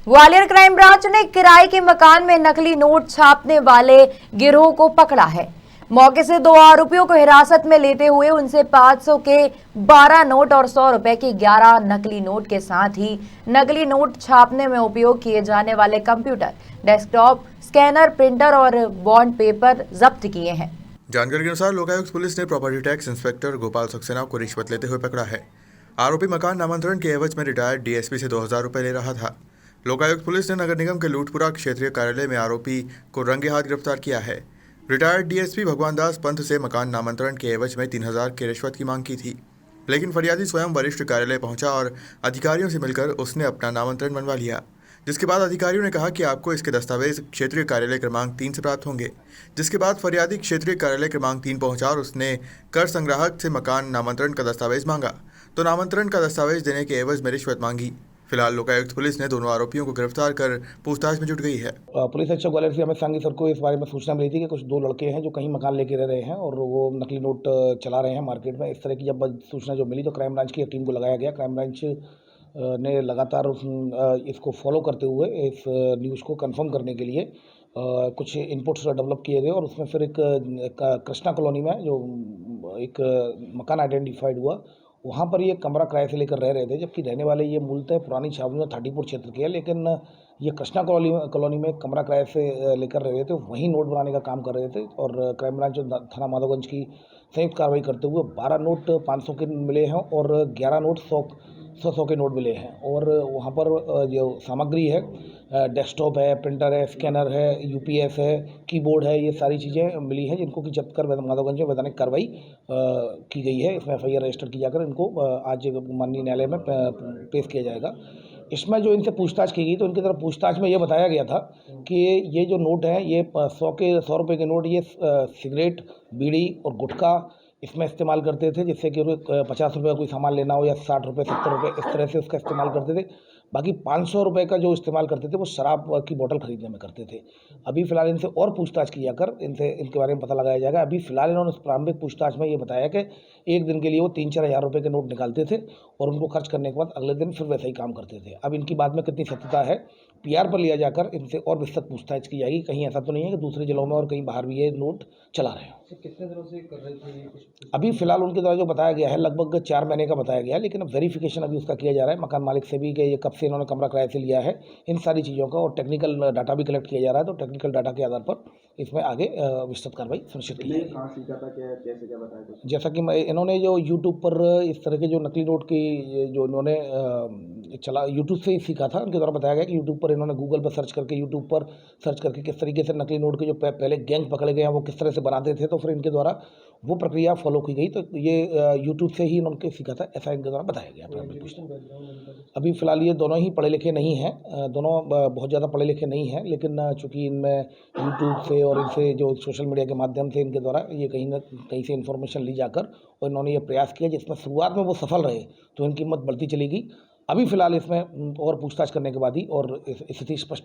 Gwalior crime branch ने किराए के मकान में नकली नोट छापने वाले गिरोह को पकड़ा है। मौके से 2 आरोपियों को हिरासत में लेते हुए उनसे 500 के 12 नोट और 100 रुपए के 11 नकली नोट के साथ ही नकली नोट छापने में उपयोग किए जाने वाले कंप्यूटर, डेस्कटॉप, स्कैनर, प्रिंटर और बॉन्ड पेपर जब्त किए हैं। जानकारी के अनुसार लोकायुक्त पुलिस ने property tax inspector Gopal Saxena को रिश्वत लेते हुए पकड़ा है। आरोपी मकान नामांतरण के एवज में रिटायर्ड डीएसपी से 2000 रुपए ले रहा था। लोकायुक्त पुलिस ने नगर निगम के लूटपुरा क्षेत्रीय कार्यालय में आरोपी को रंगे हाथ गिरफ्तार किया है। रिटायर्ड डीएसपी भगवान दास पंथ से मकान नामांतरण के एवज में 3000 की रिश्वत की मांग की थी, लेकिन फरियादी स्वयं वरिष्ठ कार्यालय पहुंचा और अधिकारियों से मिलकर उसने अपना नामांतरण बनवा लिया, जिसके बाद अधिकारियों ने कहा कि आपको इसके दस्तावेज क्षेत्रीय कार्यालय क्रमांक 3 से प्राप्त होंगे। जिसके बाद फरियादी क्षेत्रीय कार्यालय क्रमांक 3 पहुंचा और उसने कर संग्राहक से मकान नामांतरण का दस्तावेज मांगा, तो नामांतरण का दस्तावेज देने के एवज में रिश्वत मांगी। फिलहाल लोकायुक्त पुलिस ने दोनों आरोपियों को गिरफ्तार कर पूछताछ में जुट गई है। पुलिस अधीक्षक ग्वालियर से अमित सांगी सर को इस बारे में सूचना मिली थी कि कुछ 2 लड़के हैं जो कहीं मकान लेके रह रहे हैं और वो नकली नोट चला रहे हैं मार्केट में। इस तरह की जब सूचना जो मिली तो क्राइम ब्रांच की टीम को लगाया गया। क्राइम ब्रांच ने लगातार इसको फॉलो करते हुए इस न्यूज़ को कंफर्म करने के लिए कुछ इनपुट्स डेवलप किए गए और उसमें फिर एक कृष्णा कॉलोनी में जो एक मकान आइडेंटिफाइड हुआ, वहाँ पर ये कमरा किराए से लेकर रह रहे थे, जबकि रहने वाले ये मूलतः पुरानी छावनी में थाटीपुर क्षेत्र के हैं, लेकिन ये कृष्णा कॉलोनी में कमरा किराए से लेकर रह रहे थे, वहीं नोट बनाने का काम कर रहे थे। और क्राइम ब्रांच थाना माधवगंज की संयुक्त कार्रवाई करते हुए 12 नोट 500 के मिले हैं और 11 नोट 100 के नोट मिले हैं। और वहाँ पर जो सामग्री है, डेस्कटॉप है, प्रिंटर है, स्कैनर है, यूपीएस है, कीबोर्ड है, ये सारी चीज़ें मिली हैं, जिनको कि जब्त कर माधवगंज में वैधानिक कार्रवाई की गई है। इसमें एफआईआर रजिस्टर की जाकर इनको आज माननीय न्यायालय में पेश किया जाएगा। इसमें जो इनसे पूछताछ की गई तो इनकी तरफ पूछताछ में ये बताया गया था कि ये जो नोट हैं ये 100 रुपये के नोट ये सिगरेट, बीड़ी और गुटखा इसमें इस्तेमाल करते थे, जिससे कि 50 रुपये का कोई सामान लेना हो या 60 रुपये 70 रुपये इस तरह से उसका इस्तेमाल करते थे। बाकी 500 रुपये का जो इस्तेमाल करते थे वो शराब की बोतल खरीदने में करते थे। अभी फ़िलहाल इनसे और पूछताछ की जाकर इनके बारे में पता लगाया जाएगा। अभी फ़िलहाल इन्होंने प्रारंभिक पूछताछ में ये बताया कि एक दिन के लिए वो 3-4 हज़ार रुपये के नोट निकालते थे और उनको खर्च करने के बाद अगले दिन फिर वैसा ही काम करते थे। अब इनकी बात में कितनी सत्यता है, पीआर पर लिया जाकर इनसे और विस्तृत पूछताछ की जाएगी। कहीं ऐसा तो नहीं है कि दूसरे जिलों में और कहीं बाहर भी ये नोट चला रहे हैं। कितने दिनों से कर रहे थे? अभी फिलहाल उनके द्वारा जो बताया गया है लगभग 4 महीने का बताया गया है, लेकिन अब वेरिफिकेशन अभी उसका किया जा रहा है मकान मालिक से भी कि ये कब से इन्होंने कमरा किराए से लिया है, इन सारी चीज़ों का और टेक्निकल डाटा भी कलेक्ट किया जा रहा है। तो टेक्निकल डाटा के आधार पर इसमें आगे विस्तृत कार्रवाई सुनिश्चित की जाएगी। कहाँ सीखा था, कैसे क्या बताया कुछ? जैसा कि इन्होंने जो यूट्यूब पर इस तरह के जो नकली नोट की जो इन्होंने चला यूट्यूब से ही सीखा था। उनके द्वारा बताया गया कि यूट्यूब पर इन्होंने गूगल पर सर्च करके यूट्यूब पर सर्च करके किस तरीके से नकली नोट के जो पहले गैंग पकड़े गए हैं वो किस तरह से बनाते थे, तो फिर इनके द्वारा वो प्रक्रिया फॉलो की गई। तो ये यूट्यूब से ही इन्होंने सीखा था, ऐसा इनके द्वारा बताया गया। अभी फ़िलहाल ये दोनों ही पढ़े लिखे नहीं हैं, दोनों बहुत ज़्यादा पढ़े लिखे नहीं हैं, लेकिन चूँकि इनमें यूट्यूब से और इनसे जो सोशल मीडिया के माध्यम से इनके द्वारा ये कहीं न कहीं से इन्फॉर्मेशन ली जाकर और इन्होंने ये प्रयास किया, जिसमें शुरुआत में वो सफल रहे तो इनकी हिम्मत बढ़ती चली गई। अभी फ़िलहाल इसमें और पूछताछ करने के बाद ही और स्थिति स्पष्ट